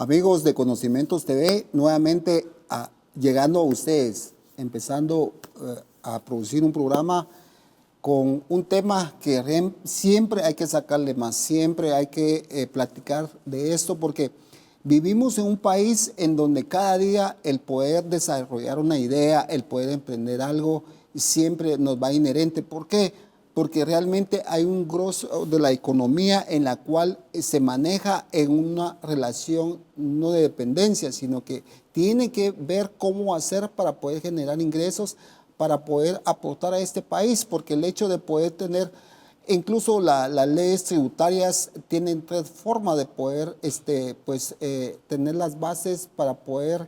Amigos de Conocimientos TV, nuevamente llegando a ustedes, empezando a producir un programa con un tema que siempre hay que sacarle más, siempre hay que platicar de esto, porque vivimos en un país en donde cada día el poder desarrollar una idea, el poder emprender algo, siempre nos va inherente. ¿Por qué? Porque realmente hay un grosso de la economía en la cual se maneja en una relación no de dependencia, sino que tiene que ver cómo hacer para poder generar ingresos, para poder aportar a este país, porque el hecho de poder tener, incluso las leyes tributarias tienen tres formas de poder tener las bases para poder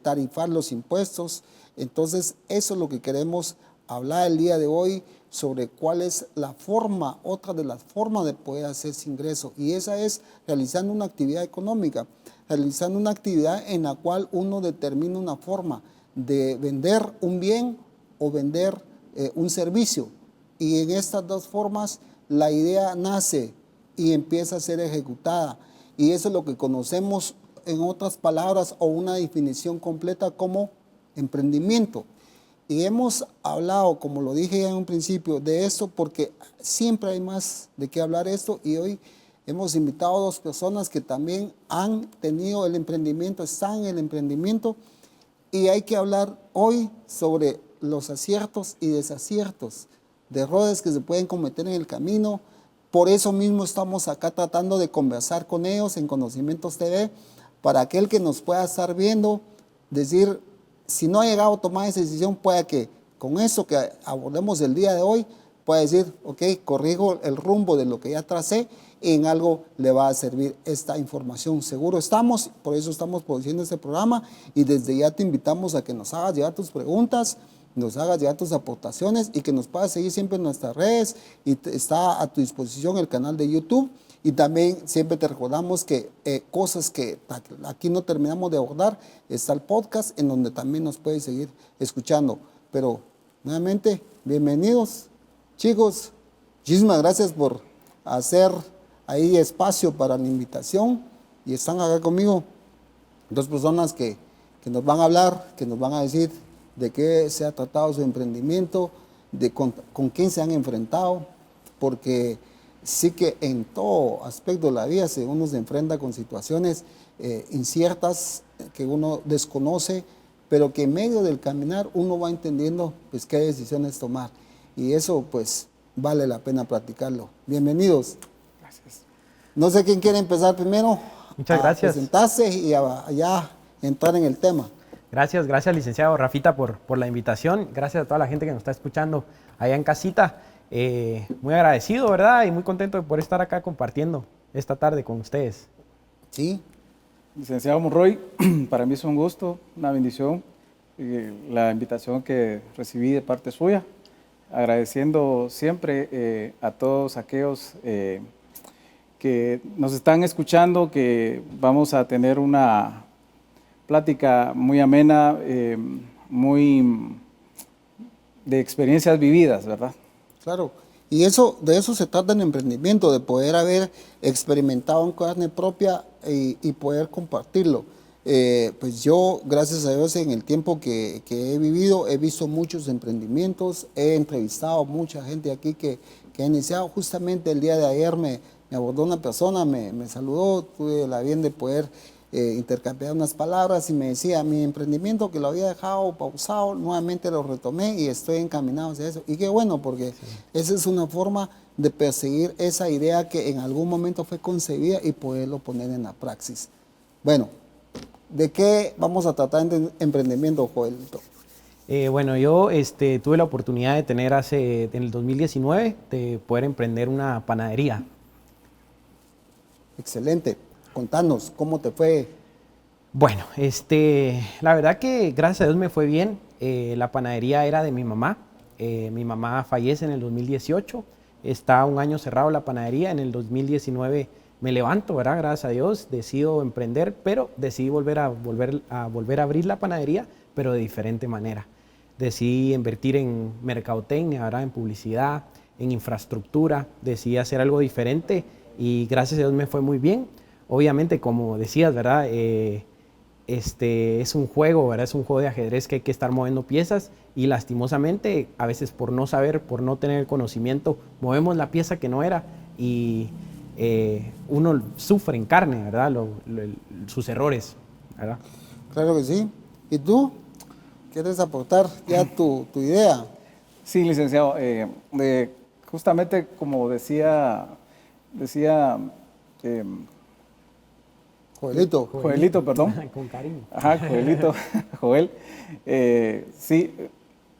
tarifar los impuestos. Entonces, eso es lo que queremos hablar el día de hoy, sobre cuál es la forma, otra de las formas de poder hacerse ingreso, y esa es realizando una actividad económica, realizando una actividad en la cual uno determina una forma de vender un bien o vender un servicio, y en estas dos formas la idea nace y empieza a ser ejecutada, y eso es lo que conocemos, en otras palabras, o una definición completa, como emprendimiento. Y hemos hablado, como lo dije ya en un principio, de esto porque siempre hay más de qué hablar esto, y hoy hemos invitado a dos personas que también han tenido el emprendimiento, están en el emprendimiento, y hay que hablar hoy sobre los aciertos y desaciertos, de errores que se pueden cometer en el camino. Por eso mismo estamos acá tratando de conversar con ellos en Conocimientos TV, para aquel que nos pueda estar viendo, decir, si no ha llegado a tomar esa decisión, puede que con eso que abordemos el día de hoy, pueda decir, ok, corrijo el rumbo de lo que ya tracé, y en algo le va a servir esta información. Seguro estamos, por eso estamos produciendo este programa, y desde ya te invitamos a que nos hagas llegar tus preguntas, nos hagas llegar tus aportaciones, y que nos puedas seguir siempre en nuestras redes, y está a tu disposición el canal de YouTube. Y también siempre te recordamos que cosas que aquí no terminamos de abordar, está el podcast en donde también nos puedes seguir escuchando. Pero nuevamente, bienvenidos, chicos. Muchísimas gracias por hacer ahí espacio para la invitación. Y están acá conmigo dos personas que nos van a hablar, que nos van a decir de qué se ha tratado su emprendimiento, con quién se han enfrentado, porque sí que en todo aspecto de la vida uno se enfrenta con situaciones inciertas que uno desconoce, pero que en medio del caminar uno va entendiendo pues qué decisiones tomar, y eso pues vale la pena platicarlo. Bienvenidos. Gracias. No sé quién quiere empezar primero. Muchas gracias. Presentarse y ya entrar en el tema. Gracias, licenciado Rafita, por la invitación. Gracias a toda la gente que nos está escuchando allá en casita. Muy agradecido, ¿verdad? Y muy contento de poder estar acá compartiendo esta tarde con ustedes. Sí. Licenciado Monroy, para mí es un gusto, una bendición, la invitación que recibí de parte suya, agradeciendo siempre a todos aquellos que nos están escuchando, que vamos a tener una plática muy amena, muy de experiencias vividas, ¿verdad? Claro, y de eso se trata el emprendimiento, de poder haber experimentado en carne propia y poder compartirlo. Pues yo, gracias a Dios, en el tiempo que he vivido, he visto muchos emprendimientos, he entrevistado a mucha gente aquí que ha iniciado. Justamente el día de ayer me abordó una persona, me saludó, tuve la bien de poder intercambiar unas palabras, y me decía, mi emprendimiento que lo había dejado pausado, nuevamente lo retomé y estoy encaminado hacia eso. Y qué bueno, porque esa es una forma de perseguir esa idea que en algún momento fue concebida y poderlo poner en la praxis. Bueno, ¿de qué vamos a tratar en emprendimiento, Joelito? Bueno, yo tuve la oportunidad de tener en el 2019 de poder emprender una panadería. Excelente. Contanos, ¿cómo te fue? Bueno, la verdad que gracias a Dios me fue bien. La panadería era de mi mamá. Mi mamá fallece en el 2018. Está un año cerrado la panadería. En el 2019 me levanto, ¿verdad? Gracias a Dios, decido emprender, pero decidí volver a abrir la panadería, pero de diferente manera. Decidí invertir en mercadotecnia, ¿verdad? En publicidad, en infraestructura. Decidí hacer algo diferente y gracias a Dios me fue muy bien. obviamente, como decías, ¿verdad? Es un juego, ¿verdad? Es un juego de ajedrez que hay que estar moviendo piezas y lastimosamente, a veces por no saber, por no tener el conocimiento, movemos la pieza que no era y uno sufre en carne, ¿verdad? Sus errores, ¿verdad? Claro que sí. ¿Y tú? ¿Quieres aportar ya tu idea? Sí, licenciado. Justamente como decía eh, Joelito. Joelito, perdón. Con cariño. Ajá, Joelito, Joel. Sí,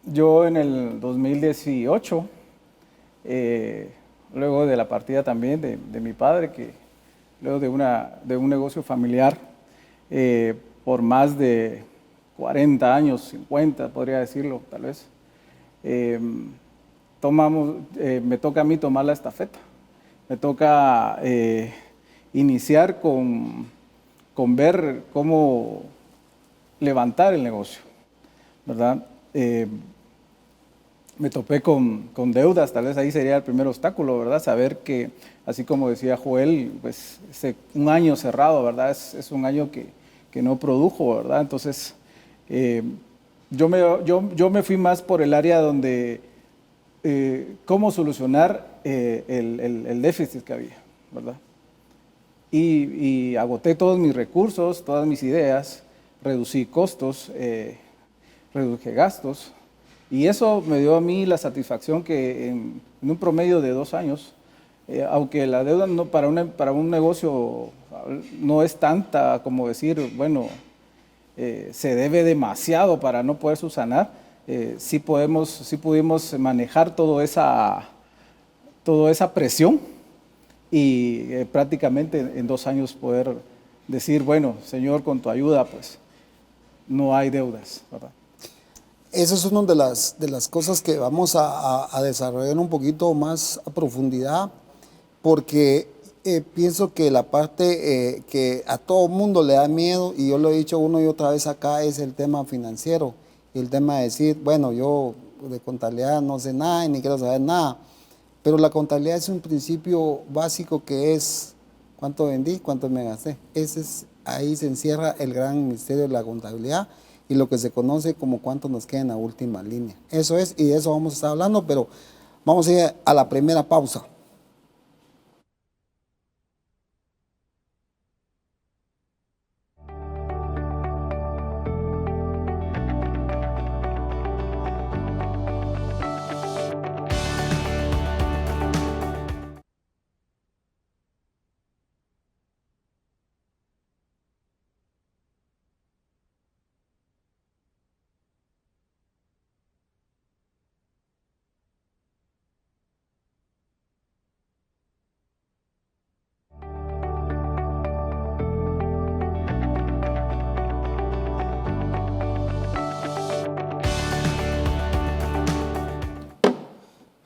yo en el 2018, luego de la partida también de mi padre, que luego de un negocio familiar, por más de 40 años, 50 podría decirlo tal vez, me toca a mí tomar la estafeta. Me toca iniciar con ver cómo levantar el negocio, ¿verdad? Me topé con deudas, tal vez ahí sería el primer obstáculo, ¿verdad? Saber que, así como decía Joel, pues un año cerrado, ¿verdad? Es un año que no produjo, ¿verdad? Entonces, yo me fui más por el área donde cómo solucionar el déficit que había, ¿verdad? Y agoté todos mis recursos, todas mis ideas, reducí costos, reduje gastos, y eso me dio a mí la satisfacción que en un promedio de 2 años, aunque la deuda no, para un negocio no es tanta como decir, bueno, se debe demasiado para no poder subsanar, sí pudimos manejar toda esa presión y prácticamente en 2 años poder decir, bueno, Señor, con tu ayuda, pues no hay deudas, ¿verdad? Esa es una de las cosas que vamos a desarrollar un poquito más a profundidad, porque pienso que la parte que a todo mundo le da miedo, y yo lo he dicho una y otra vez acá, es el tema financiero. Y el tema de decir, bueno, yo de contabilidad no sé nada y ni quiero saber nada. Pero la contabilidad es un principio básico que es cuánto vendí, cuánto me gasté. Ahí se encierra el gran misterio de la contabilidad y lo que se conoce como cuánto nos queda en la última línea. Eso es, y de eso vamos a estar hablando, pero vamos a ir a la primera pausa.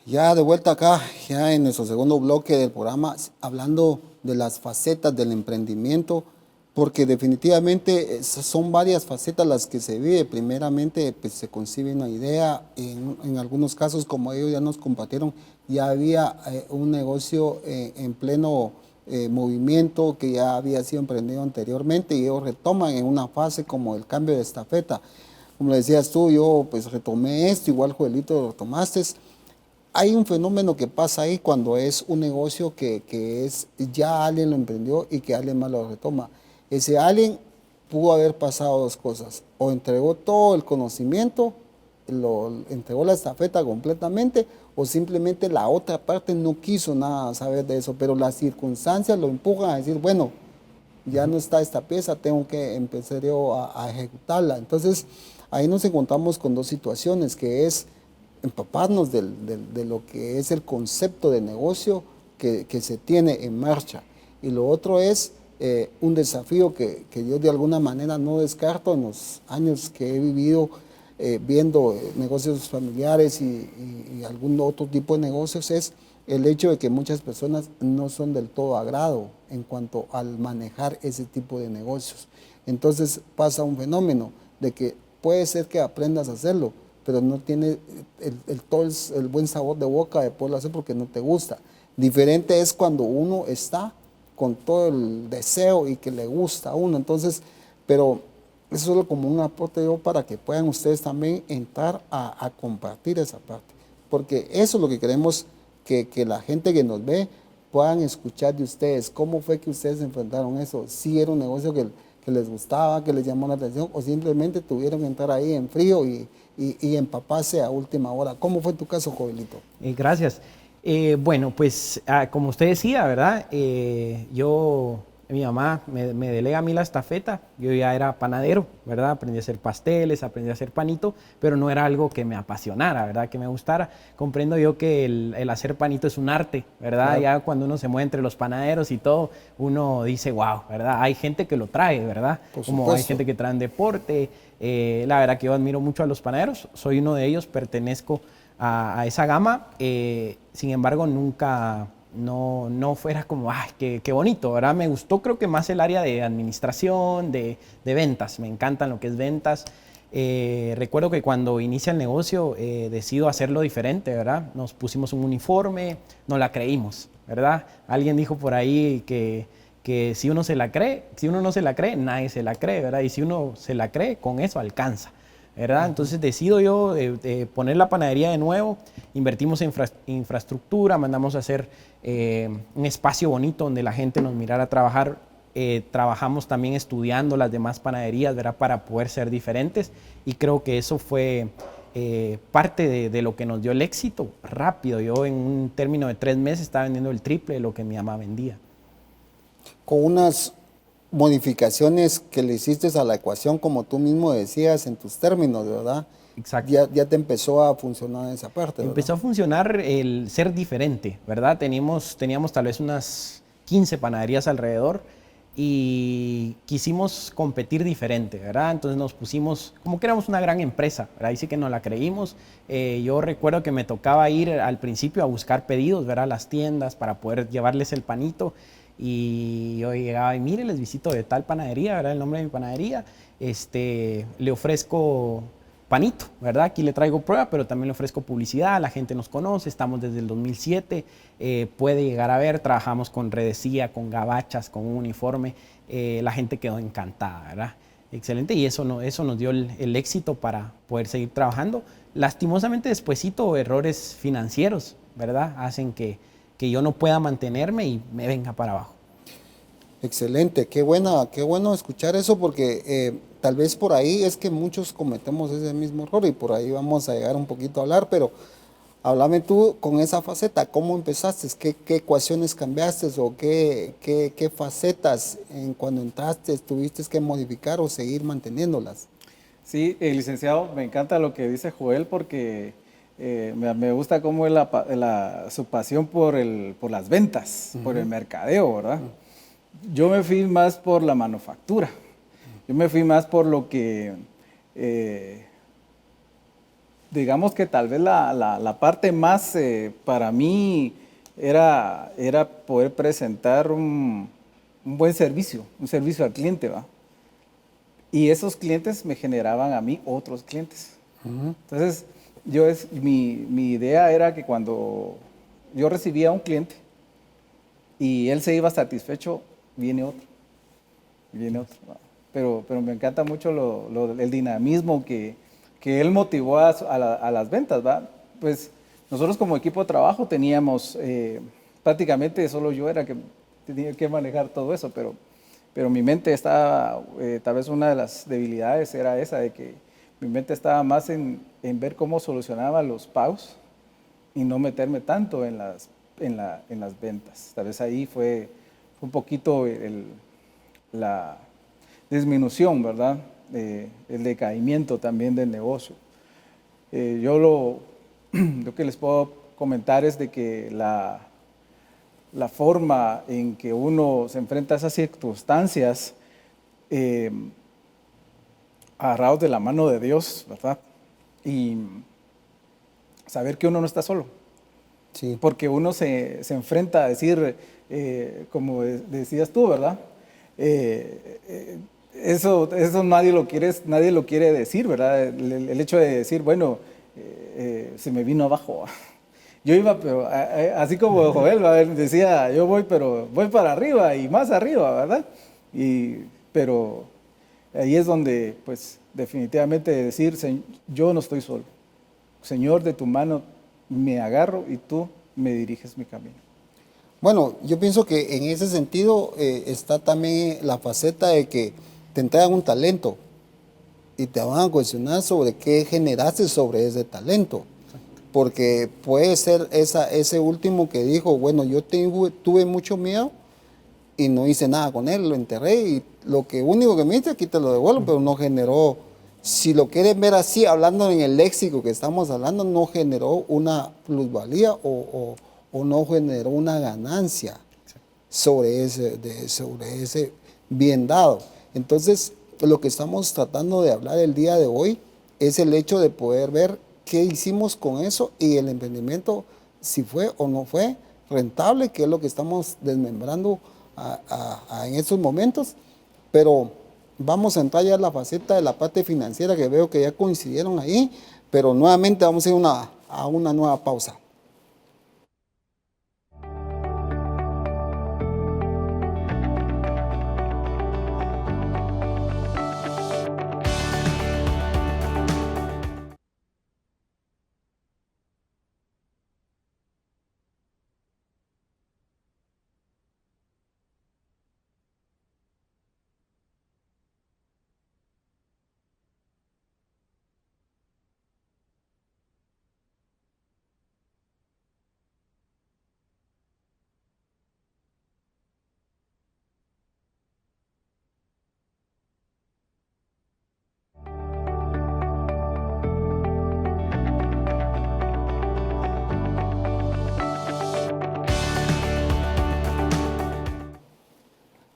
Ya de vuelta acá, ya en nuestro segundo bloque del programa, hablando de las facetas del emprendimiento, porque definitivamente son varias facetas las que se vive. Primeramente, pues, se concibe una idea, en algunos casos, como ellos ya nos compartieron, ya había un negocio en pleno movimiento que ya había sido emprendido anteriormente y ellos retoman en una fase como el cambio de estafeta. Como le decías tú, yo pues retomé esto, igual Joelito lo tomaste. Hay un fenómeno que pasa ahí cuando es un negocio que es ya alguien lo emprendió y que alguien más lo retoma. Ese alguien pudo haber pasado 2 cosas: o entregó todo el conocimiento, entregó la estafeta completamente, o simplemente la otra parte no quiso nada saber de eso, pero las circunstancias lo empujan a decir, bueno, ya no está esta pieza, tengo que empezar yo a ejecutarla. Entonces ahí nos encontramos con 2 situaciones, que es empaparnos de lo que es el concepto de negocio que se tiene en marcha. Y lo otro es un desafío que yo de alguna manera no descarto en los años que he vivido viendo negocios familiares y algún otro tipo de negocios, es el hecho de que muchas personas no son del todo agrado en cuanto al manejar ese tipo de negocios. Entonces pasa un fenómeno de que puede ser que aprendas a hacerlo, pero no tiene todo el buen sabor de boca de poderlo hacer porque no te gusta. Diferente es cuando uno está con todo el deseo y que le gusta a uno. Entonces, pero eso es solo como un aporte yo para que puedan ustedes también entrar a compartir esa parte. Porque eso es lo que queremos que la gente que nos ve puedan escuchar de ustedes. ¿Cómo fue que ustedes enfrentaron eso? ¿Si era un negocio que les gustaba, que les llamó la atención, o simplemente tuvieron que entrar ahí en frío y empaparse a última hora? ¿Cómo fue tu caso, Joelito? Gracias. Bueno, pues como usted decía, ¿verdad? Mi mamá me delega a mí la estafeta. Yo ya era panadero, ¿verdad? Aprendí a hacer pasteles, aprendí a hacer panito, pero no era algo que me apasionara, ¿verdad? Que me gustara. Comprendo yo que el hacer panito es un arte, ¿verdad? Claro. Ya cuando uno se mueve entre los panaderos y todo, uno dice, wow, ¿verdad? Hay gente que lo trae, ¿verdad? Por Como hay supuesto. gente que trae deporte. La verdad que yo admiro mucho a los panaderos. Soy uno de ellos, pertenezco a esa gama. Sin embargo, nunca... No fuera como, ay, qué bonito, ¿verdad? Me gustó creo que más el área de administración, de ventas. Me encantan lo que es ventas. Recuerdo que cuando inicia el negocio decido hacerlo diferente, ¿verdad? Nos pusimos un uniforme, no la creímos, ¿verdad? Alguien dijo por ahí que si uno se la cree, si uno no se la cree, nadie se la cree, ¿verdad? Y si uno se la cree, con eso alcanza, ¿verdad? Entonces decido yo de poner la panadería de nuevo, invertimos en infraestructura, mandamos a hacer un espacio bonito donde la gente nos mirara a trabajar. Trabajamos también estudiando las demás panaderías, ¿verdad? Para poder ser diferentes, y creo que eso fue parte de lo que nos dio el éxito rápido. Yo en un término de 3 meses estaba vendiendo el triple de lo que mi mamá vendía. Con unas modificaciones que le hiciste a la ecuación, como tú mismo decías en tus términos, ¿verdad? Exacto. Ya te empezó a funcionar esa parte, ¿verdad? Empezó a funcionar el ser diferente, ¿verdad? Teníamos tal vez unas 15 panaderías alrededor y quisimos competir diferente, ¿verdad? Entonces nos pusimos como que éramos una gran empresa, ¿verdad? Ahí sí que nos la creímos. Yo recuerdo que me tocaba ir al principio a buscar pedidos, ¿verdad? A las tiendas para poder llevarles el panito. Y yo llegaba y mire, les visito de tal panadería, ¿verdad? El nombre de mi panadería. Le ofrezco panito, ¿verdad? Aquí le traigo prueba, pero también le ofrezco publicidad, la gente nos conoce, estamos desde el 2007, puede llegar a ver, trabajamos con redecía, con gabachas, con un uniforme, la gente quedó encantada, ¿verdad? Excelente, y eso nos dio el éxito para poder seguir trabajando. Lastimosamente, despuesito, errores financieros, ¿verdad? Hacen que yo no pueda mantenerme y me venga para abajo. Excelente, qué bueno escuchar eso, porque tal vez por ahí es que muchos cometemos ese mismo error y por ahí vamos a llegar un poquito a hablar, pero háblame tú con esa faceta, ¿cómo empezaste? ¿Qué ecuaciones cambiaste o qué facetas cuando entraste tuviste que modificar o seguir manteniéndolas? Sí, licenciado, me encanta lo que dice Joel porque me gusta cómo es su pasión por las ventas, por el mercadeo, ¿verdad? Yo me fui más por la manufactura, yo me fui más por lo que, digamos que tal vez la parte más para mí era poder presentar un buen servicio, un servicio al cliente, ¿va? Y esos clientes me generaban a mí otros clientes. Entonces, mi idea era que cuando yo recibía a un cliente y él se iba satisfecho, viene otro. ¿Va? Pero me encanta mucho el dinamismo que él motivó a las ventas, ¿va? Pues nosotros como equipo de trabajo teníamos, prácticamente solo yo era que tenía que manejar todo eso, pero mi mente estaba, tal vez una de las debilidades era esa, de que mi mente estaba más en ver cómo solucionaba los pagos y no meterme tanto en las ventas. Tal vez ahí fue un poquito la disminución, ¿verdad? El decaimiento también del negocio. Yo lo que les puedo comentar es de que la forma en que uno se enfrenta a esas circunstancias, agarrados de la mano de Dios, ¿verdad? Y saber que uno no está solo. Sí. Porque uno se enfrenta a decir, como decías tú, ¿verdad? Eso nadie lo quiere decir, ¿verdad? El hecho de decir, bueno, se me vino abajo. Yo iba, pero así como Joel decía, yo voy, pero voy para arriba y más arriba, ¿verdad? Pero ahí es donde, pues, definitivamente decir, yo no estoy solo. Señor, de tu mano me agarro y tú me diriges mi camino. Bueno, yo pienso que en ese sentido está también la faceta de que te entregan un talento y te van a cuestionar sobre qué generaste sobre ese talento. Porque puede ser ese último que dijo, bueno, yo tuve mucho miedo y no hice nada con él, lo enterré y lo único que me hice, aquí te lo devuelvo, pero no generó, si lo quieren ver así, hablando en el léxico que estamos hablando, no generó una plusvalía o no generó una ganancia sobre ese bien dado. Entonces, lo que estamos tratando de hablar el día de hoy es el hecho de poder ver qué hicimos con eso y el emprendimiento, si fue o no fue rentable, que es lo que estamos desmembrando en estos momentos. Pero vamos a entrar ya en la faceta de la parte financiera, que veo que ya coincidieron ahí, pero nuevamente vamos a ir a una nueva pausa.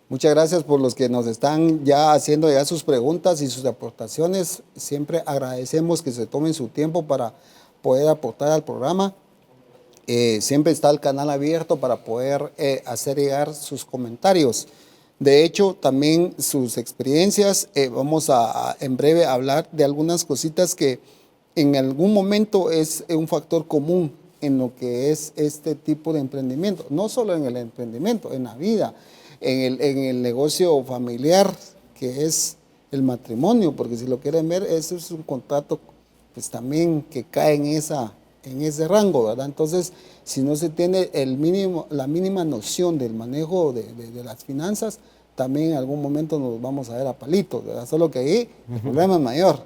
Muchas gracias por los que nos están ya haciendo ya sus preguntas y sus aportaciones. Siempre agradecemos que se tomen su tiempo para poder aportar al programa. Siempre está el canal abierto para poder hacer llegar sus comentarios. De hecho, también sus experiencias. Vamos en breve hablar de algunas cositas que en algún momento es un factor común en lo que es este tipo de emprendimiento. No solo en el emprendimiento, en la vida. En el negocio familiar, que es el matrimonio, porque si lo quieren ver, eso es un contrato pues también que cae en ese rango, ¿verdad? Entonces, si no se tiene la mínima noción del manejo de las finanzas, también en algún momento nos vamos a ver a palitos, ¿verdad? Solo que ahí el problema es mayor,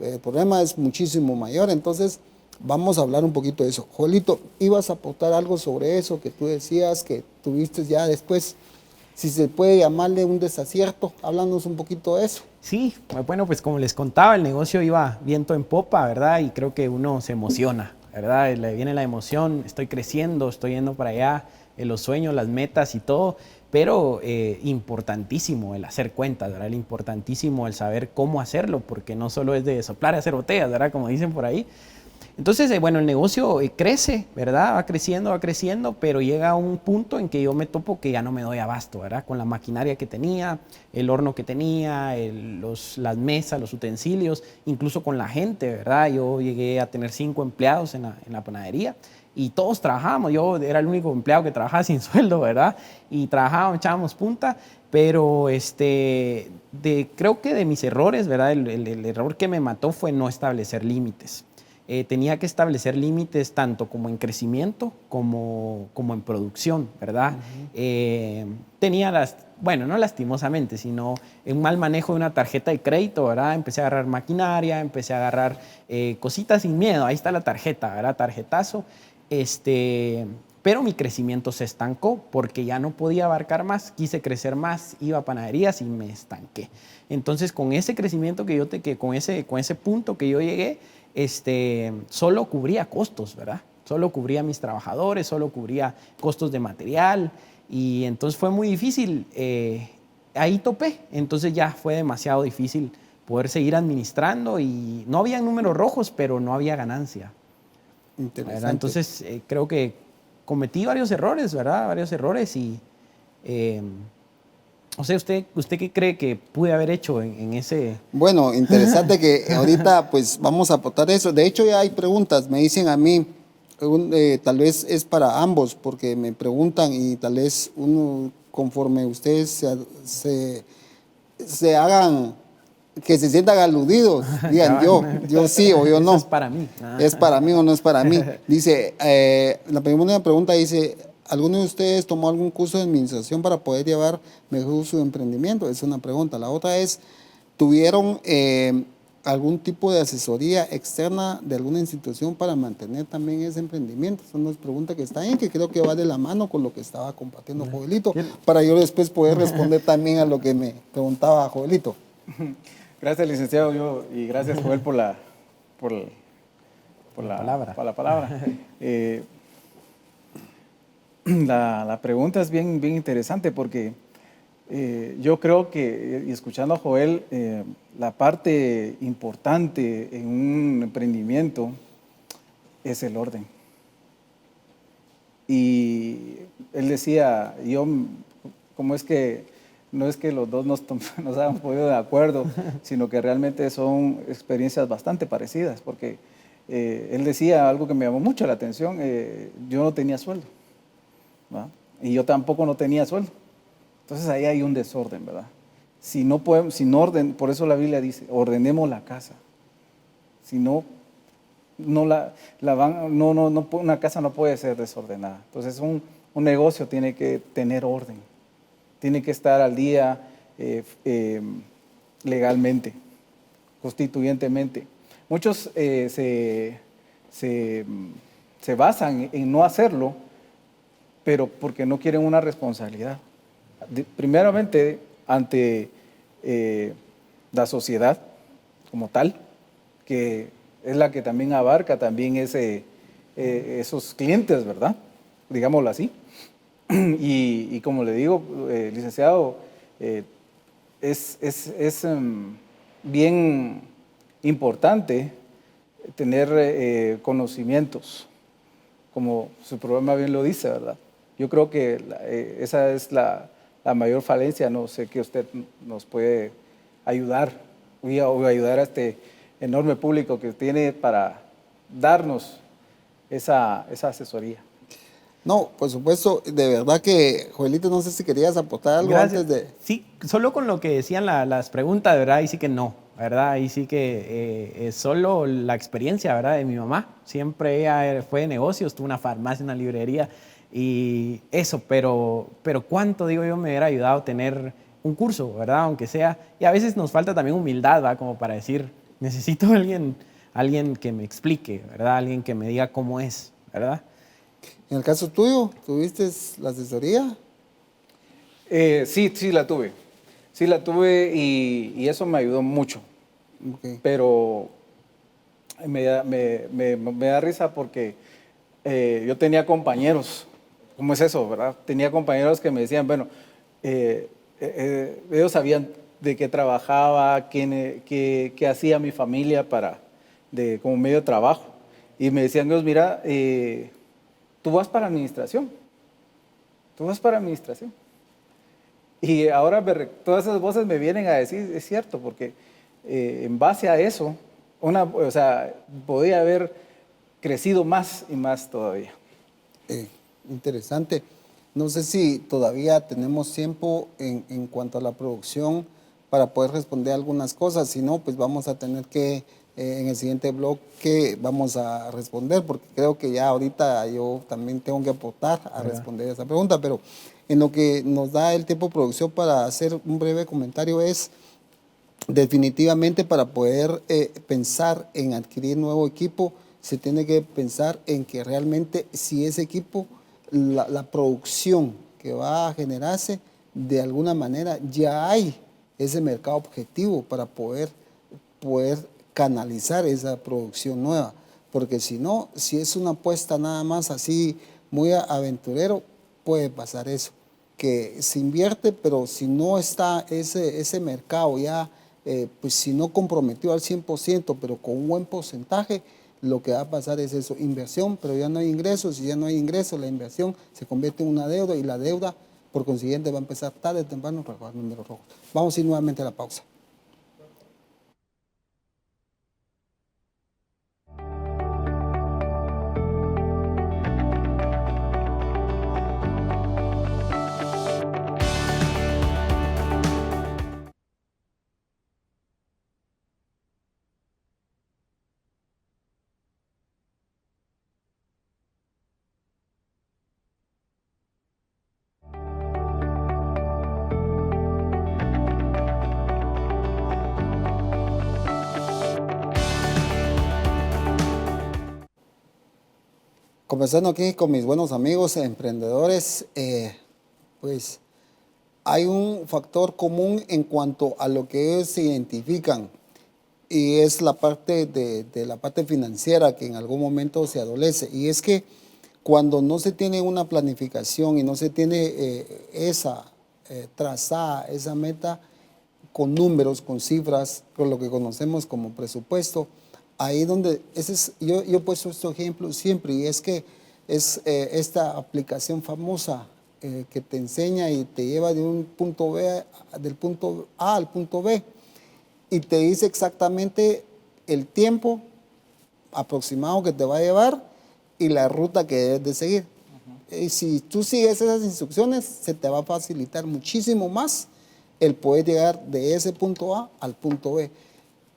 el problema es muchísimo mayor. Entonces vamos a hablar un poquito de eso. Joelito, ibas a aportar algo sobre eso que tú decías que tuviste ya después, si se puede llamarle un desacierto. Háblanos un poquito de eso. Sí, bueno, pues como les contaba, el negocio iba viento en popa, ¿verdad? Y creo que uno se emociona, ¿verdad? Le viene la emoción, estoy creciendo, estoy yendo para allá, los sueños, las metas y todo, pero importantísimo el hacer cuentas, ¿verdad? Importantísimo el saber cómo hacerlo, porque no solo es de soplar y hacer botellas, ¿verdad? Como dicen por ahí. Entonces, bueno, el negocio crece, ¿verdad? Va creciendo, pero llega a un punto en que yo me topo que ya no me doy abasto, ¿verdad? Con la maquinaria que tenía, el horno que tenía, las mesas, los utensilios, incluso con la gente, ¿verdad? Yo llegué a tener 5 empleados en la panadería y todos trabajábamos. Yo era el único empleado que trabajaba sin sueldo, ¿verdad? Y trabajábamos, echábamos punta, pero creo que de mis errores, ¿verdad? El error que me mató fue no establecer límites. Tenía que establecer límites tanto como en crecimiento como en producción, ¿verdad? Tenía bueno, no lastimosamente, sino un mal manejo de una tarjeta de crédito, ¿verdad? Empecé a agarrar maquinaria, empecé a agarrar cositas sin miedo. Ahí está la tarjeta, ¿verdad? Tarjetazo. Pero mi crecimiento se estancó porque ya no podía abarcar más, quise crecer más, iba a panaderías y me estanqué. Entonces, con ese crecimiento con ese punto que yo llegué, solo cubría costos, ¿verdad? Solo cubría mis trabajadores, solo cubría costos de material y entonces fue muy difícil. Ahí topé, entonces ya fue demasiado difícil poder seguir administrando y no había números rojos, pero no había ganancia. Interesante. ¿Verdad? Entonces creo que cometí varios errores, ¿verdad? Varios errores y... O sea, ¿usted qué cree que pude haber hecho en ese...? Bueno, interesante que ahorita pues vamos a aportar eso. De hecho ya hay preguntas, me dicen a mí, tal vez es para ambos, porque me preguntan y tal vez uno, conforme ustedes se hagan, que se sientan aludidos, digan yo sí o yo Eso no. es para mí. ¿Es para mí o no es para mí? Dice, la primera pregunta dice, ¿alguno de ustedes tomó algún curso de administración para poder llevar mejor su emprendimiento? Es una pregunta. La otra es, ¿tuvieron algún tipo de asesoría externa de alguna institución para mantener también ese emprendimiento? Son dos preguntas que están ahí, que creo que va de la mano con lo que estaba compartiendo Joelito, para yo después poder responder también a lo que me preguntaba Joelito. Gracias, licenciado, y gracias, Joel, por la palabra. por la palabra. La pregunta es bien interesante porque yo creo que, y escuchando a Joel, la parte importante en un emprendimiento es el orden. Y él decía, como es que no es que los dos nos hayamos podido de acuerdo, sino que realmente son experiencias bastante parecidas, porque él decía algo que me llamó mucho la atención, yo no tenía sueldo, ¿va? Y yo tampoco no tenía sueldo. Entonces ahí hay un desorden, ¿verdad? Si no podemos, sin orden, por eso la Biblia dice, ordenemos la casa. Si no, una casa no puede ser desordenada. Entonces un negocio tiene que tener orden, tiene que estar al día legalmente, constituyentemente. Muchos se basan en no hacerlo, pero porque no quieren una responsabilidad. Primeramente, ante la sociedad como tal, que es la que también abarca también esos clientes, ¿verdad? Digámoslo así. Y como le digo, licenciado, es bien importante tener conocimientos, como su programa bien lo dice, ¿verdad? Yo creo que esa es la mayor falencia. No sé que usted nos puede ayudar o ayudar a este enorme público que tiene para darnos esa asesoría. No, por supuesto, de verdad que, Joelito, no sé si querías aportar algo antes de... Sí, solo con lo que decían las preguntas, de verdad, ahí sí que no, ¿verdad? Ahí sí que es solo la experiencia, ¿verdad? De mi mamá. Siempre ella fue de negocios, tuvo una farmacia, una librería y eso, pero cuánto, digo yo, me hubiera ayudado a tener un curso, ¿verdad? Aunque sea, y a veces nos falta también humildad, ¿verdad? Como para decir, necesito alguien que me explique, ¿verdad? Alguien que me diga cómo es, ¿verdad? En el caso tuyo, ¿tuviste la asesoría? Sí la tuve. Sí la tuve y eso me ayudó mucho. Okay. Pero me da risa porque yo tenía compañeros, ¿cómo es eso, verdad? Tenía compañeros que me decían, bueno, ellos sabían de qué trabajaba, qué hacía mi familia como medio de trabajo. Y me decían ellos, mira, tú vas para administración. Y ahora todas esas voces me vienen a decir, es cierto, porque en base a eso, podía haber crecido más y más todavía. Interesante. No sé si todavía tenemos tiempo en cuanto a la producción para poder responder algunas cosas. Si no, pues vamos a tener que, en el siguiente blog, que vamos a responder, porque creo que ya ahorita yo también tengo que aportar a responder esa pregunta. Pero en lo que nos da el tiempo de producción para hacer un breve comentario es, definitivamente para poder pensar en adquirir nuevo equipo, se tiene que pensar en que realmente si ese equipo, la producción que va a generarse, de alguna manera ya hay ese mercado objetivo para poder canalizar esa producción nueva. Porque si no, si es una apuesta nada más así muy aventurero, puede pasar eso, que se invierte, pero si no está ese mercado ya, pues si no comprometió al 100%, pero con un buen porcentaje, lo que va a pasar es eso, inversión, pero ya no hay ingresos, y ya no hay ingresos, la inversión se convierte en una deuda, y la deuda, por consiguiente, va a empezar tarde o temprano para pagar números rojos. Vamos a ir nuevamente a la pausa. Conversando aquí con mis buenos amigos emprendedores, pues hay un factor común en cuanto a lo que ellos se identifican y es la parte de la parte financiera que en algún momento se adolece. Y es que cuando no se tiene una planificación y no se tiene esa trazada, esa meta con números, con cifras, con lo que conocemos como presupuesto, ahí donde, yo he puesto este ejemplo siempre, y es que es esta aplicación famosa que te enseña y te lleva de un punto B, del punto A al punto B, y te dice exactamente el tiempo aproximado que te va a llevar y la ruta que debes de seguir. Y si tú sigues esas instrucciones, se te va a facilitar muchísimo más el poder llegar de ese punto A al punto B.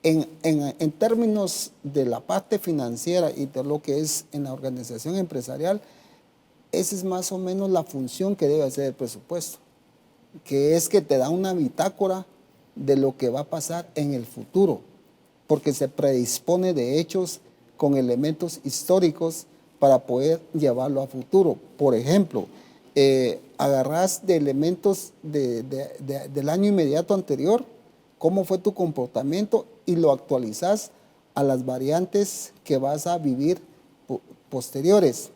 En términos de la parte financiera y de lo que es en la organización empresarial, esa es más o menos la función que debe hacer el presupuesto, que es que te da una bitácora de lo que va a pasar en el futuro, porque se predispone de hechos con elementos históricos para poder llevarlo a futuro. Por ejemplo, agarrás de elementos del año inmediato anterior, cómo fue tu comportamiento y lo actualizás a las variantes que vas a vivir posteriores.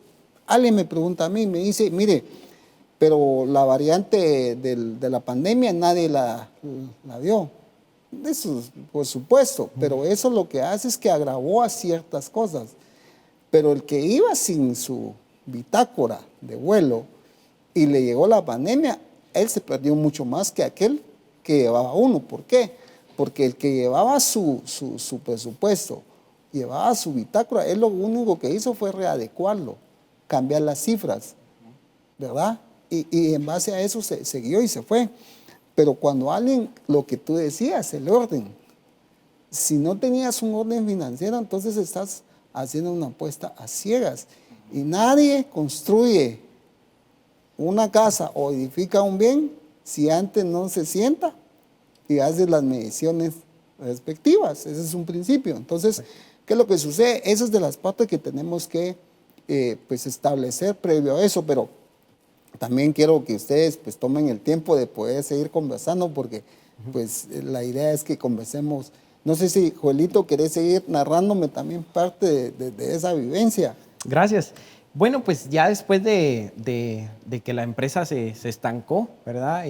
Alguien me pregunta a mí, me dice, mire, pero la variante de la pandemia nadie la vio. Eso, por supuesto, pero eso lo que hace es que agravó a ciertas cosas. Pero el que iba sin su bitácora de vuelo y le llegó la pandemia, él se perdió mucho más que aquel que llevaba uno. ¿Por qué? Porque el que llevaba su presupuesto, llevaba su bitácora, él lo único que hizo fue readecuarlo, cambiar las cifras, ¿verdad? Y en base a eso se siguió y se fue. Pero cuando alguien, lo que tú decías, el orden, si no tenías un orden financiero, entonces estás haciendo una apuesta a ciegas. Y nadie construye una casa o edifica un bien si antes no se sienta y hace las mediciones respectivas. Ese es un principio. Entonces, ¿qué es lo que sucede? Esa es de las partes que tenemos que pues establecer previo a eso, pero también quiero que ustedes pues tomen el tiempo de poder seguir conversando porque pues la idea es que conversemos. No sé si, Joelito, querés seguir narrándome también parte de esa vivencia. Gracias. Bueno, pues ya después de que la empresa se estancó, ¿verdad?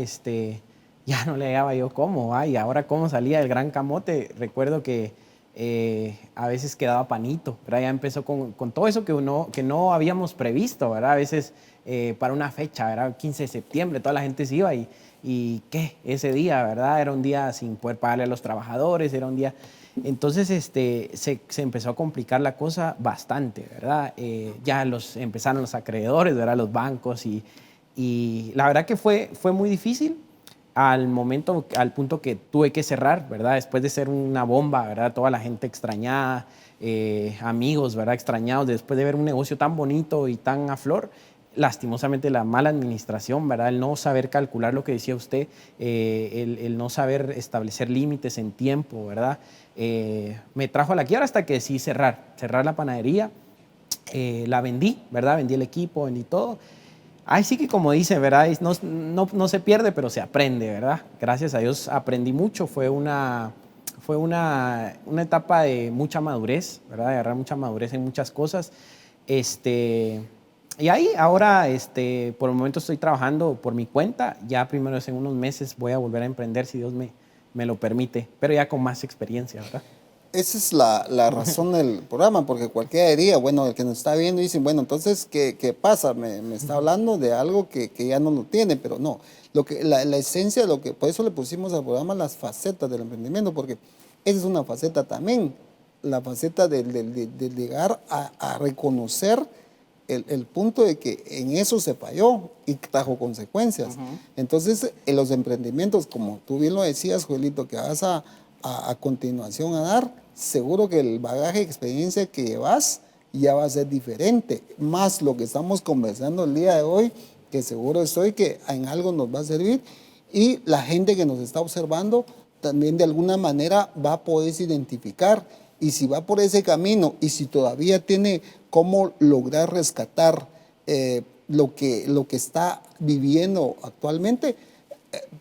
Ya no le hallaba yo cómo, y ahora cómo salía el gran camote. Recuerdo que a veces quedaba panito, ¿verdad? Ya empezó con todo eso que no habíamos previsto, ¿verdad? A veces para una fecha, ¿verdad? 15 de septiembre, toda la gente se iba y ¿qué? Ese día, ¿verdad? Era un día sin poder pagarle a los trabajadores, era un día... Entonces se empezó a complicar la cosa bastante, ¿verdad? Ya empezaron los acreedores, ¿verdad? Los bancos y la verdad que fue muy difícil al punto que tuve que cerrar, ¿verdad? Después de ser una bomba, ¿verdad? Toda la gente extrañada, amigos, ¿verdad? Extrañados, después de ver un negocio tan bonito y tan a flor, lastimosamente la mala administración, ¿verdad? El no saber calcular lo que decía usted, el no saber establecer límites en tiempo, ¿verdad? Me trajo a la quiebra hasta que decidí cerrar la panadería, la vendí, ¿verdad? Vendí el equipo, vendí todo. Ahí sí que como dice, ¿verdad? No se pierde, pero se aprende, ¿verdad? Gracias a Dios aprendí mucho, fue una etapa de mucha madurez, ¿verdad? De agarrar mucha madurez en muchas cosas. Y ahí ahora, por el momento estoy trabajando por mi cuenta, ya primero en unos meses voy a volver a emprender si Dios me lo permite, pero ya con más experiencia, ¿verdad? Esa es la razón del programa, porque cualquiera diría, bueno, el que nos está viendo dice, bueno, entonces, ¿qué pasa? Me está hablando de algo que ya no lo tiene, pero no. La esencia de lo que, por eso le pusimos al programa las facetas del emprendimiento, porque esa es una faceta también, la faceta de llegar a reconocer el punto de que en eso se falló y trajo consecuencias. Entonces, en los emprendimientos, como tú bien lo decías, Joelito, que vas a continuación a dar, seguro que el bagaje de experiencia que llevas ya va a ser diferente. Más lo que estamos conversando el día de hoy, que seguro estoy que en algo nos va a servir. Y la gente que nos está observando también de alguna manera va a poder identificar Y si va por ese camino y si todavía tiene cómo lograr rescatar lo que está viviendo actualmente,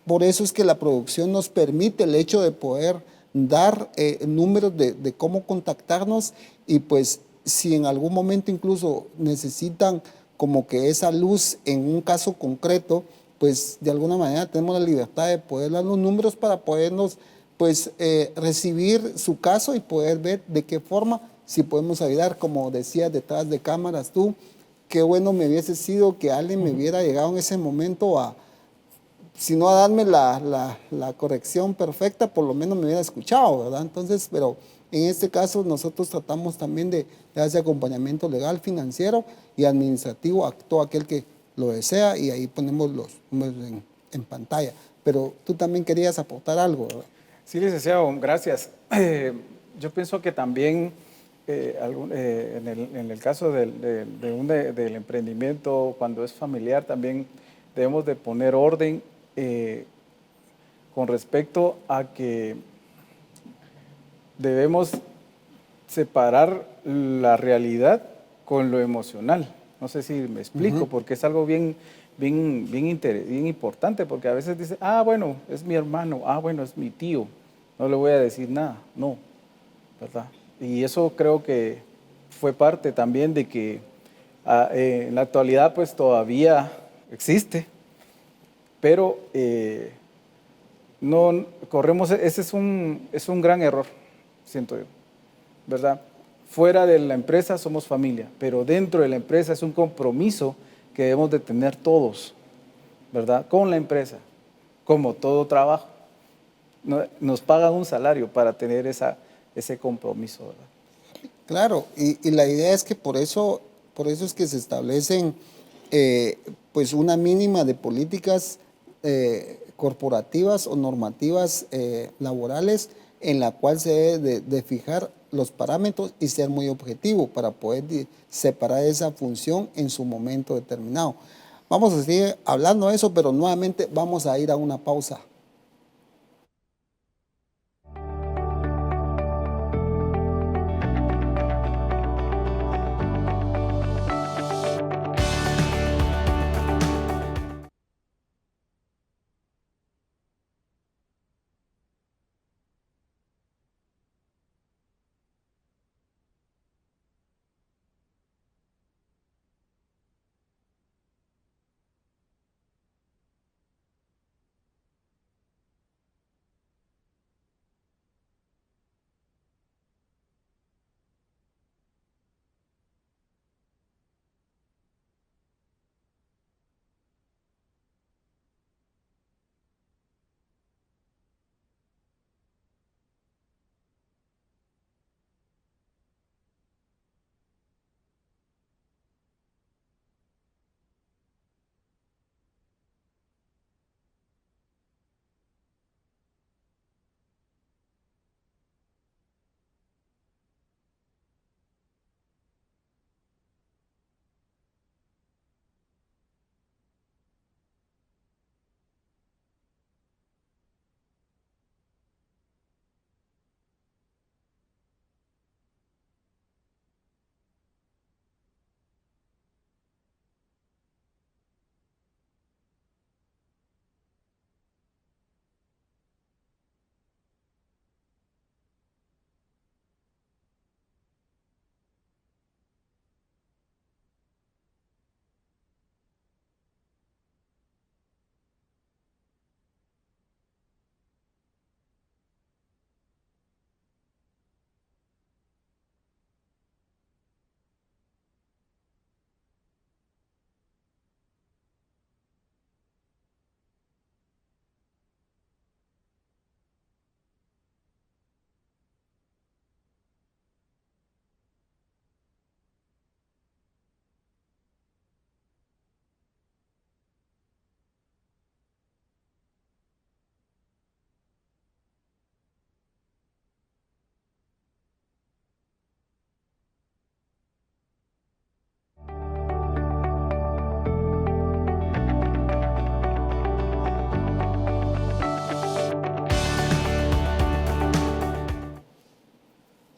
por eso es que la producción nos permite el hecho de poder dar números de cómo contactarnos y pues si en algún momento incluso necesitan como que esa luz en un caso concreto, pues de alguna manera tenemos la libertad de poder dar los números para podernos pues recibir su caso y poder ver de qué forma si podemos ayudar, como decías detrás de cámaras tú, qué bueno me hubiese sido que alguien me hubiera llegado en ese momento a, si no a darme la corrección perfecta, por lo menos me hubiera escuchado, ¿verdad? Entonces, pero en este caso nosotros tratamos también de dar ese acompañamiento legal, financiero y administrativo a todo aquel que lo desea y ahí ponemos los números en pantalla. Pero tú también querías aportar algo, ¿verdad? Sí, licenciado, gracias. Yo pienso que también en el caso del emprendimiento, cuando es familiar, también debemos de poner orden con respecto a que debemos separar la realidad con lo emocional. No sé si me explico, porque es algo bien importante, porque a veces dice, ah, bueno, es mi hermano, ah, bueno, es mi tío, no le voy a decir nada, no, ¿verdad? Y eso creo que fue parte también de que en la actualidad pues todavía existe, pero no corremos, ese es un gran error, siento yo, ¿verdad? Fuera de la empresa somos familia, pero dentro de la empresa es un compromiso que debemos de tener todos, ¿verdad? Con la empresa, como todo trabajo. Nos pagan un salario para tener ese compromiso, ¿verdad? Claro, y la idea es que por eso es que se establecen pues una mínima de políticas corporativas o normativas laborales en la cual se debe de fijar los parámetros y ser muy objetivo para poder separar esa función en su momento determinado. Vamos a seguir hablando de eso, pero nuevamente vamos a ir a una pausa.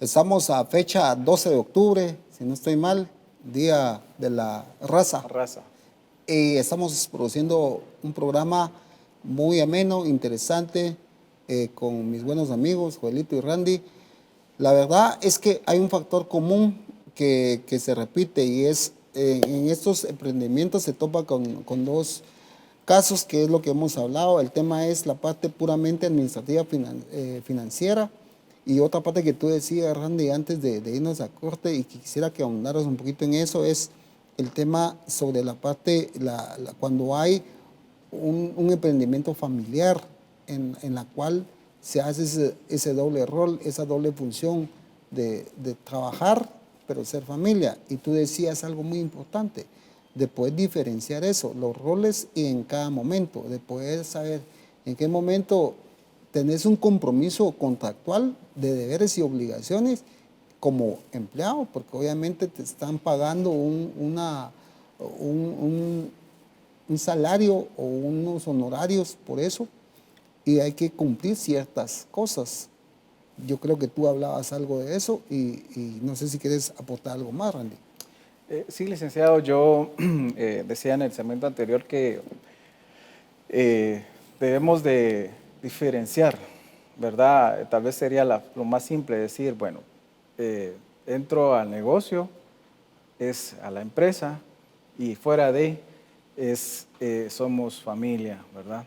Estamos a fecha 12 de octubre, si no estoy mal, Día de la Raza. Raza. Y estamos produciendo un programa muy ameno, interesante, con mis buenos amigos, Joelito y Randy. La verdad es que hay un factor común que se repite y es en estos emprendimientos se topa con dos casos, que es lo que hemos hablado. El tema es la parte puramente administrativa financiera, y otra parte que tú decías, Randy, antes de irnos a corte, y que quisiera que ahondaras un poquito en eso, es el tema sobre la parte, cuando hay un emprendimiento familiar en la cual se hace ese doble rol, esa doble función de trabajar, pero ser familia. Y tú decías algo muy importante, de poder diferenciar eso, los roles y en cada momento, de poder saber en qué momento tenés un compromiso contractual de deberes y obligaciones como empleado, porque obviamente te están pagando un salario o unos honorarios por eso, y hay que cumplir ciertas cosas. Yo creo que tú hablabas algo de eso y no sé si quieres aportar algo más, Randy. Sí, licenciado, yo decía en el segmento anterior que debemos de diferenciar, ¿verdad? Tal vez sería lo más simple decir, bueno, entro al negocio, es a la empresa, y fuera de, somos familia, ¿verdad?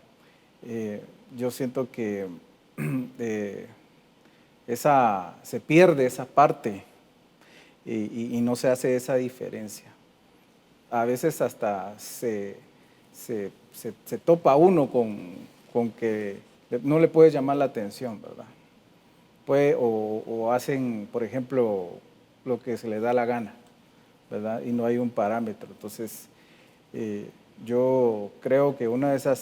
Yo siento que se pierde esa parte y no se hace esa diferencia. A veces hasta se topa uno con que no le puede llamar la atención, ¿verdad? O hacen, por ejemplo, lo que se les da la gana, ¿verdad? Y no hay un parámetro. Entonces, yo creo que una de eso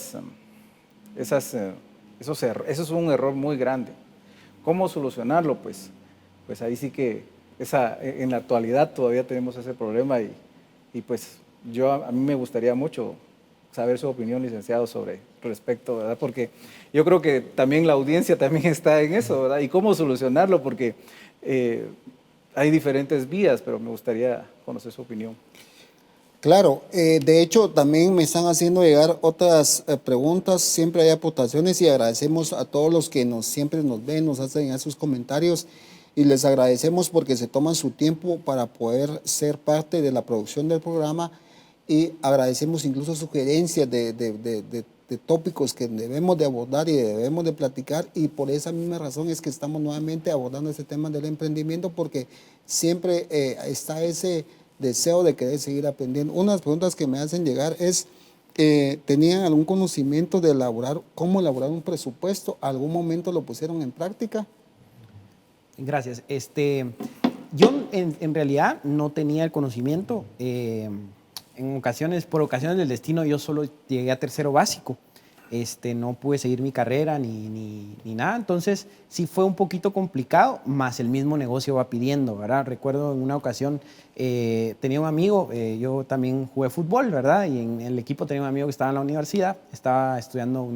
es un error muy grande. ¿Cómo solucionarlo? Pues ahí sí que en la actualidad todavía tenemos ese problema y pues a mí me gustaría mucho saber su opinión, licenciado, sobre respecto, ¿verdad? Porque yo creo que también la audiencia también está en eso, ¿verdad? Y cómo solucionarlo, porque hay diferentes vías, pero me gustaría conocer su opinión. Claro, de hecho también me están haciendo llegar otras preguntas, siempre hay aportaciones y agradecemos a todos los que siempre nos ven, nos hacen esos comentarios, y les agradecemos porque se toman su tiempo para poder ser parte de la producción del programa, y agradecemos incluso sugerencias de tópicos que debemos de abordar y debemos de platicar, y por esa misma razón es que estamos nuevamente abordando este tema del emprendimiento, porque siempre está ese deseo de querer seguir aprendiendo. Unas preguntas que me hacen llegar es, ¿tenían algún conocimiento de cómo elaborar un presupuesto? ¿Algún momento lo pusieron en práctica? Gracias. Yo en realidad no tenía el conocimiento. Por ocasiones del destino, yo solo llegué a tercero básico. No pude seguir mi carrera ni nada, entonces sí fue un poquito complicado, más el mismo negocio va pidiendo, ¿verdad? Recuerdo en una ocasión, tenía un amigo, yo también jugué fútbol, ¿verdad? Y en el equipo tenía un amigo que estaba en la universidad, estaba estudiando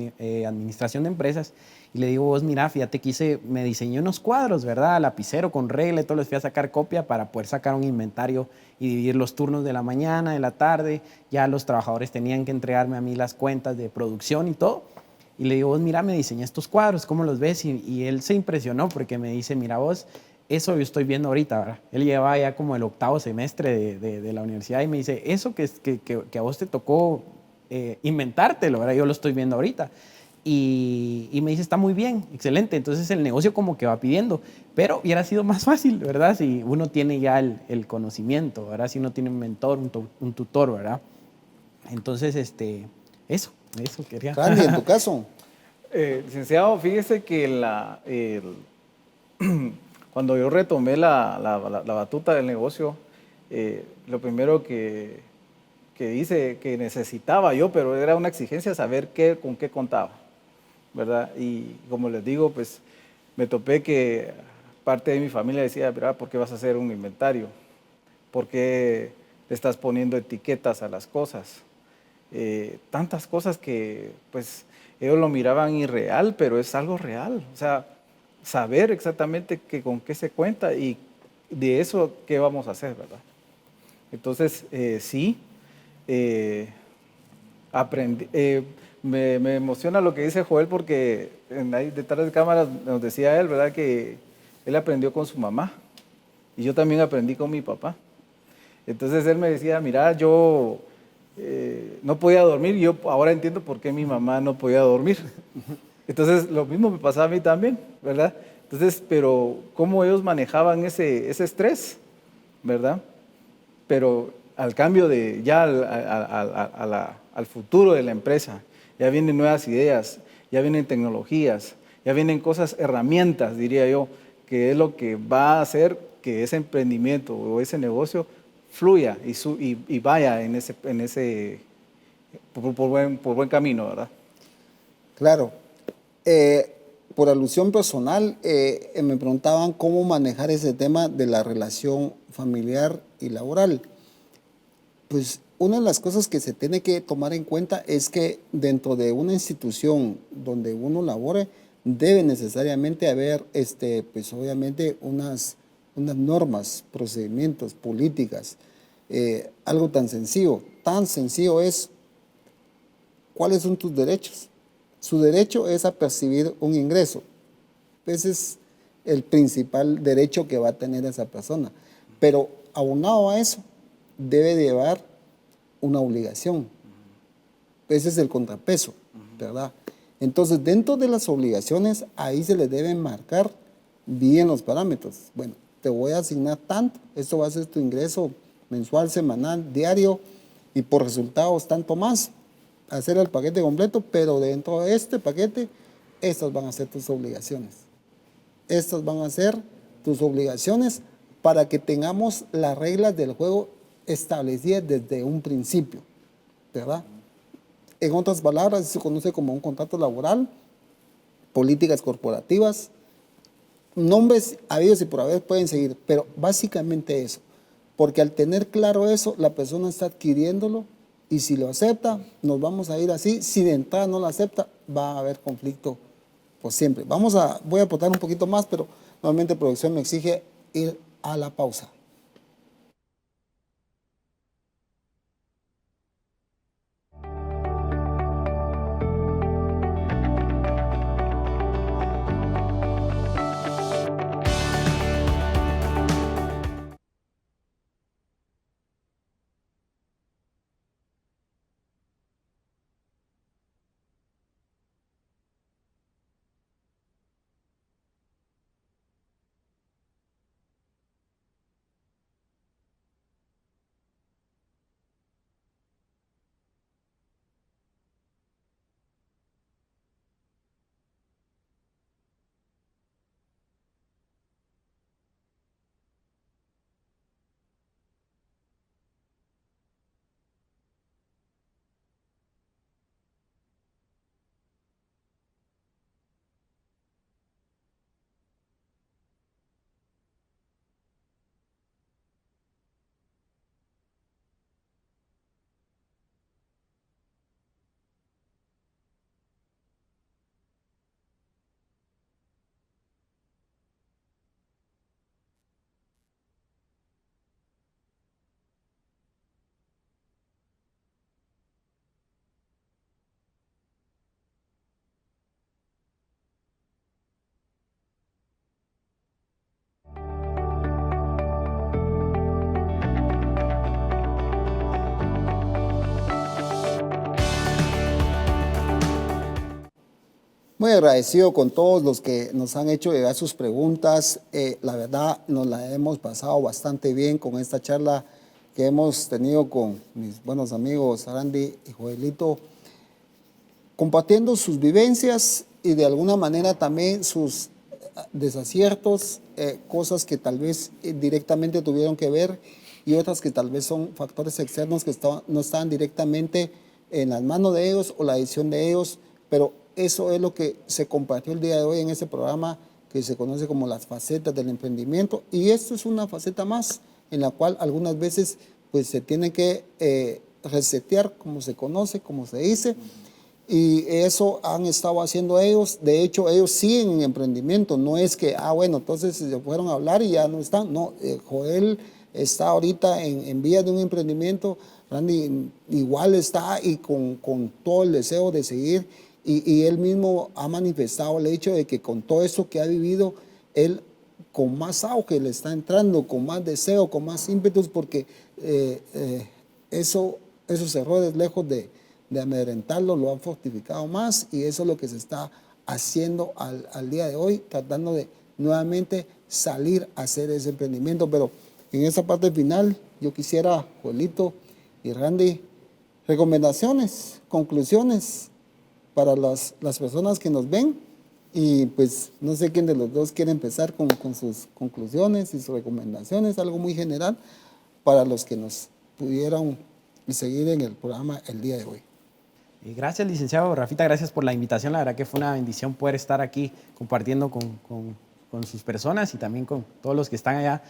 administración de empresas, y le digo, vos mira, fíjate que me diseñé unos cuadros, ¿verdad? Lapicero con regla y todo, les fui a sacar copia para poder sacar un inventario y dividir los turnos de la mañana, de la tarde. Ya los trabajadores tenían que entregarme a mí las cuentas de producción y todo. Y le digo, vos mira, me diseñé estos cuadros, ¿cómo los ves? Y él se impresionó porque me dice, mira vos, eso yo estoy viendo ahorita, ¿verdad? Él lleva ya como el 8º semestre de la universidad y me dice, eso que a vos te tocó inventártelo, ¿verdad? Yo lo estoy viendo ahorita. Y me dice, está muy bien, excelente. Entonces el negocio como que va pidiendo, pero hubiera sido más fácil, ¿verdad? Si uno tiene ya el conocimiento, ¿verdad? Si uno tiene un mentor, un tutor, ¿verdad? Entonces, eso quería. Randy, en tu caso. Licenciado, fíjese que cuando yo retomé la batuta del negocio, lo primero que hice, que necesitaba yo, pero era una exigencia saber con qué contaba, ¿verdad? Y como les digo, pues me topé que parte de mi familia decía, ¿verdad? ¿Por qué vas a hacer un inventario? ¿Por qué le estás poniendo etiquetas a las cosas? Tantas cosas que pues ellos lo miraban irreal, pero es algo real. O sea, saber exactamente con qué se cuenta y de eso qué vamos a hacer, ¿verdad? Entonces, sí, aprendí. Me emociona lo que dice Joel porque ahí detrás de cámaras nos decía él, ¿verdad? Que él aprendió con su mamá y yo también aprendí con mi papá. Entonces él me decía, mira, yo no podía dormir y yo ahora entiendo por qué mi mamá no podía dormir. Entonces lo mismo me pasaba a mí también, ¿verdad? Entonces, pero cómo ellos manejaban ese estrés, ¿verdad? Pero al cambio de ya al futuro de la empresa, ya vienen nuevas ideas, ya vienen tecnologías, ya vienen cosas, herramientas, diría yo, que es lo que va a hacer que ese emprendimiento o ese negocio fluya y vaya en ese por buen camino, ¿verdad? Claro. Por alusión personal, me preguntaban cómo manejar ese tema de la relación familiar y laboral. Pues una de las cosas que se tiene que tomar en cuenta es que dentro de una institución donde uno labore, debe necesariamente haber, pues obviamente, unas normas, procedimientos, políticas. Algo tan sencillo es cuáles son tus derechos. Su derecho es a percibir un ingreso. Ese es el principal derecho que va a tener esa persona. Pero aunado a eso, debe llevar una obligación. Ese es el contrapeso, ¿verdad? Entonces, dentro de las obligaciones, ahí se le deben marcar bien los parámetros. Bueno, te voy a asignar tanto, esto va a ser tu ingreso mensual, semanal, diario, y por resultados tanto más. Hacer el paquete completo, pero dentro de este paquete, estas van a ser tus obligaciones. Estas van a ser tus obligaciones para que tengamos las reglas del juego establecidas desde un principio, ¿verdad? En otras palabras, se conoce como un contrato laboral, políticas corporativas, nombres habidos y por haber pueden seguir, pero básicamente eso, porque al tener claro eso, la persona está adquiriéndolo y si lo acepta, nos vamos a ir así. Si de entrada no lo acepta, va a haber conflicto por siempre. Voy a aportar un poquito más, pero normalmente producción me exige ir a la pausa. Muy agradecido con todos los que nos han hecho llegar sus preguntas. La verdad, nos la hemos pasado bastante bien con esta charla que hemos tenido con mis buenos amigos Arandi y Joelito, compartiendo sus vivencias y de alguna manera también sus desaciertos, cosas que tal vez directamente tuvieron que ver y otras que tal vez son factores externos que no estaban directamente en las manos de ellos o la decisión de ellos, pero eso es lo que se compartió el día de hoy en este programa que se conoce como las facetas del emprendimiento, y esto es una faceta más en la cual algunas veces pues se tiene que resetear, como se conoce, como se dice, Y eso han estado haciendo ellos. De hecho, ellos siguen en emprendimiento. No es que, bueno, entonces se fueron a hablar y ya no están. No, Joel está ahorita en vías de un emprendimiento. Randy igual está y con todo el deseo de seguir. Y él mismo ha manifestado el hecho de que con todo eso que ha vivido, él con más auge le está entrando, con más deseo, con más ímpetus, porque esos errores, lejos de amedrentarlo, lo han fortificado más, y eso es lo que se está haciendo al día de hoy, tratando de nuevamente salir a hacer ese emprendimiento. Pero en esa parte final, yo quisiera, Joelito y Randy, recomendaciones, conclusiones para las personas que nos ven, y pues no sé quién de los dos quiere empezar con sus conclusiones y sus recomendaciones, algo muy general para los que nos pudieron seguir en el programa el día de hoy. Gracias, licenciado Rafita, gracias por la invitación. La verdad que fue una bendición poder estar aquí compartiendo con sus personas y también con todos los que están allá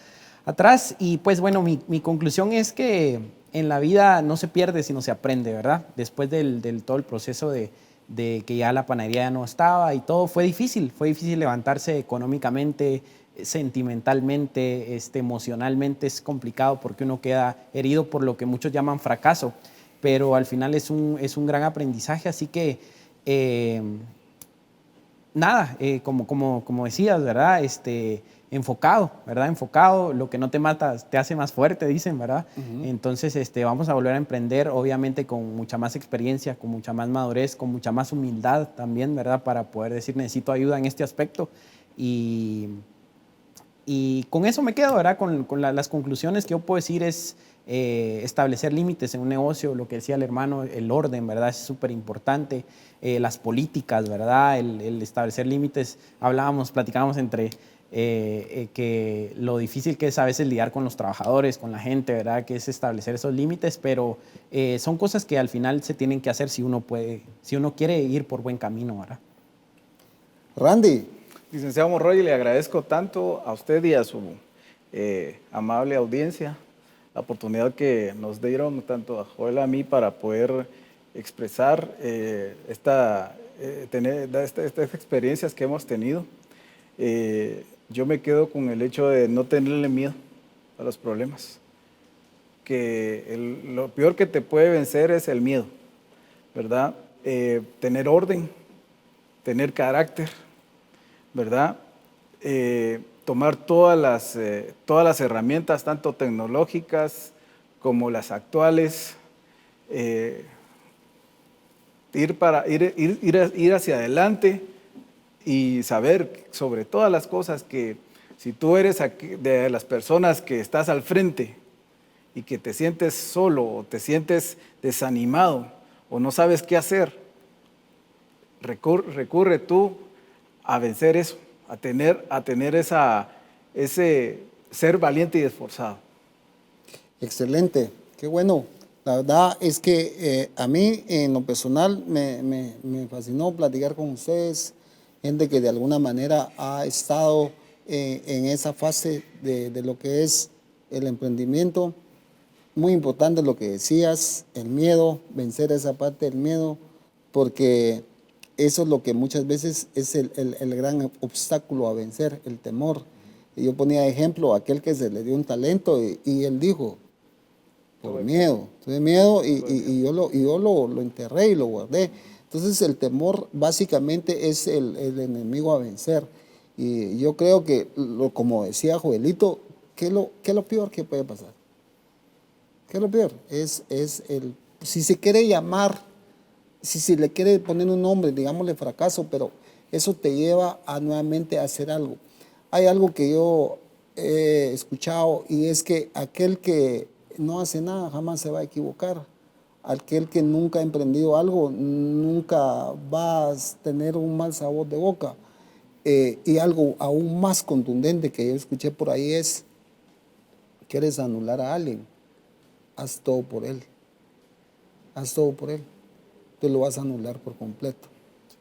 atrás. Y pues bueno, mi conclusión es que en la vida no se pierde, sino se aprende, ¿verdad? Después del todo el proceso de que ya la panadería ya no estaba y todo, fue difícil levantarse económicamente, sentimentalmente, emocionalmente. Es complicado porque uno queda herido por lo que muchos llaman fracaso, pero al final es un gran aprendizaje. Así que nada, como decías, ¿verdad? Enfocado, ¿verdad? Enfocado, lo que no te mata te hace más fuerte, dicen, ¿verdad? Entonces, vamos a volver a emprender, obviamente con mucha más experiencia, con mucha más madurez, con mucha más humildad también, ¿verdad? Para poder decir, necesito ayuda en este aspecto. Y con eso me quedo, ¿verdad? Con las conclusiones que yo puedo decir es establecer límites en un negocio, lo que decía el hermano, el orden, ¿verdad? Es súper importante. Las políticas, ¿verdad? El establecer límites. Platicábamos entre que lo difícil que es a veces lidiar con los trabajadores, con la gente, ¿verdad? Que es establecer esos límites, pero son cosas que al final se tienen que hacer si uno quiere ir por buen camino, ¿verdad? Randy. Licenciado Monroy, le agradezco tanto a usted y a su amable audiencia la oportunidad que nos dieron tanto a Joel y a mí para poder expresar estas experiencias que hemos tenido. Yo me quedo con el hecho de no tenerle miedo a los problemas, que lo peor que te puede vencer es el miedo, ¿verdad? Tener orden, tener carácter, ¿verdad? Tomar todas las herramientas, tanto tecnológicas como las actuales, ir hacia adelante y saber sobre todas las cosas que si tú eres de las personas que estás al frente y que te sientes solo o te sientes desanimado o no sabes qué hacer, recurre tú a vencer eso, a tener ese ser valiente y esforzado. Excelente, qué bueno. La verdad es que a mí en lo personal me fascinó platicar con ustedes, gente que de alguna manera ha estado en esa fase de lo que es el emprendimiento. Muy importante lo que decías, el miedo, vencer esa parte del miedo, porque eso es lo que muchas veces es el gran obstáculo a vencer, el temor. Y yo ponía de ejemplo a aquel que se le dio un talento y él dijo, tuve miedo y yo lo enterré y lo guardé. Entonces el temor básicamente es el enemigo a vencer. Y yo creo que, como decía Joelito, ¿qué es lo peor que puede pasar? ¿Qué es lo peor? Si se quiere llamar, si se le quiere poner un nombre, digámosle fracaso, pero eso te lleva a nuevamente a hacer algo. Hay algo que yo he escuchado y es que aquel que no hace nada jamás se va a equivocar. Aquel que nunca ha emprendido algo nunca va a tener un mal sabor de boca. Y algo aún más contundente que yo escuché por ahí es, ¿quieres anular a alguien? Haz todo por él. Haz todo por él. Tú lo vas a anular por completo.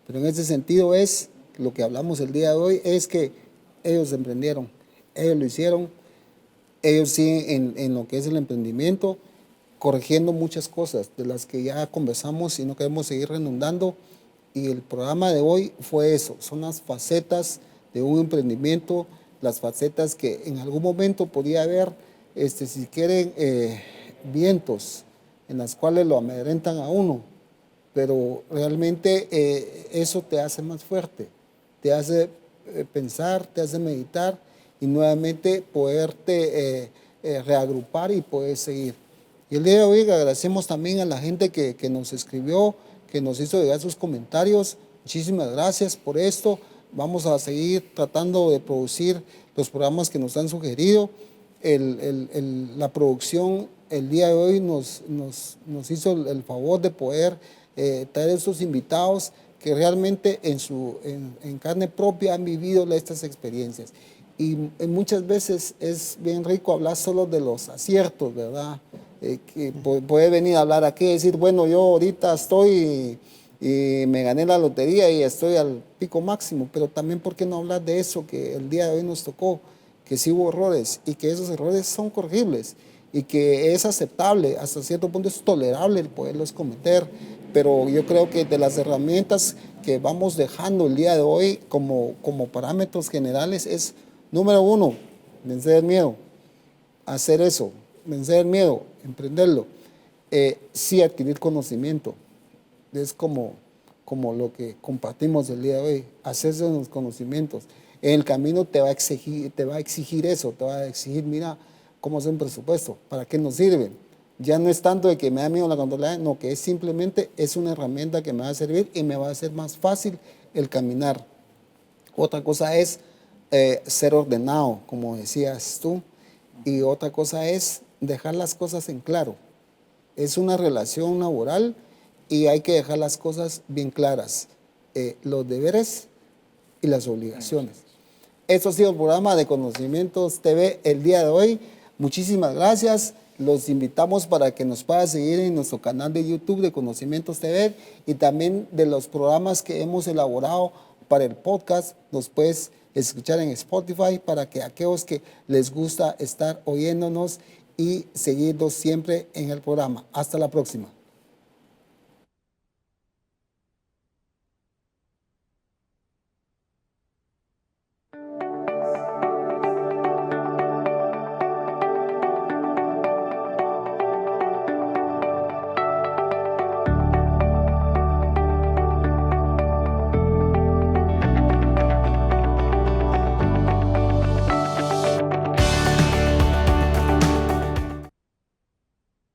Pero en ese sentido es, lo que hablamos el día de hoy, es que ellos emprendieron, ellos lo hicieron, ellos siguen en lo que es el emprendimiento corrigiendo muchas cosas de las que ya conversamos y no queremos seguir redundando. Y el programa de hoy fue eso, son las facetas de un emprendimiento, las facetas que en algún momento podía haber, si quieren, vientos en las cuales lo amedrentan a uno, pero realmente eso te hace más fuerte, te hace pensar, te hace meditar y nuevamente poderte reagrupar y poder seguir. Y el día de hoy agradecemos también a la gente que nos escribió, que nos hizo llegar sus comentarios. Muchísimas gracias por esto. Vamos a seguir tratando de producir los programas que nos han sugerido. La producción el día de hoy nos hizo el favor de poder traer estos invitados que realmente en carne propia han vivido estas experiencias. Y muchas veces es bien rico hablar solo de los aciertos, ¿verdad? Que puede venir a hablar aquí y decir, bueno, yo ahorita estoy y me gané la lotería y estoy al pico máximo, pero también ¿por qué no hablar de eso que el día de hoy nos tocó? Que sí hubo errores y que esos errores son corregibles y que es aceptable, hasta cierto punto es tolerable el poderlos cometer, pero yo creo que de las herramientas que vamos dejando el día de hoy como parámetros generales es, número 1, vencer el miedo, hacer eso, vencer el miedo, emprenderlo, sí adquirir conocimiento, es como lo que compartimos el día de hoy, hacerse los conocimientos. En el camino te va a exigir eso, te va a exigir, mira, cómo hacer un presupuesto, para qué nos sirve. Ya no es tanto de que me da miedo la contabilidad, no, que es simplemente es una herramienta que me va a servir y me va a hacer más fácil el caminar. Otra cosa es ser ordenado, como decías tú, y otra cosa es dejar las cosas en claro. Es una relación laboral y hay que dejar las cosas bien claras, los deberes y las obligaciones. Esto ha sido el programa de Conocimientos TV el día de hoy. Muchísimas gracias. Los invitamos para que nos puedan seguir en nuestro canal de YouTube de Conocimientos TV y también de los programas que hemos elaborado para el podcast. Nos puedes escuchar en Spotify para que aquellos que les gusta estar oyéndonos y seguirnos siempre en el programa. Hasta la próxima.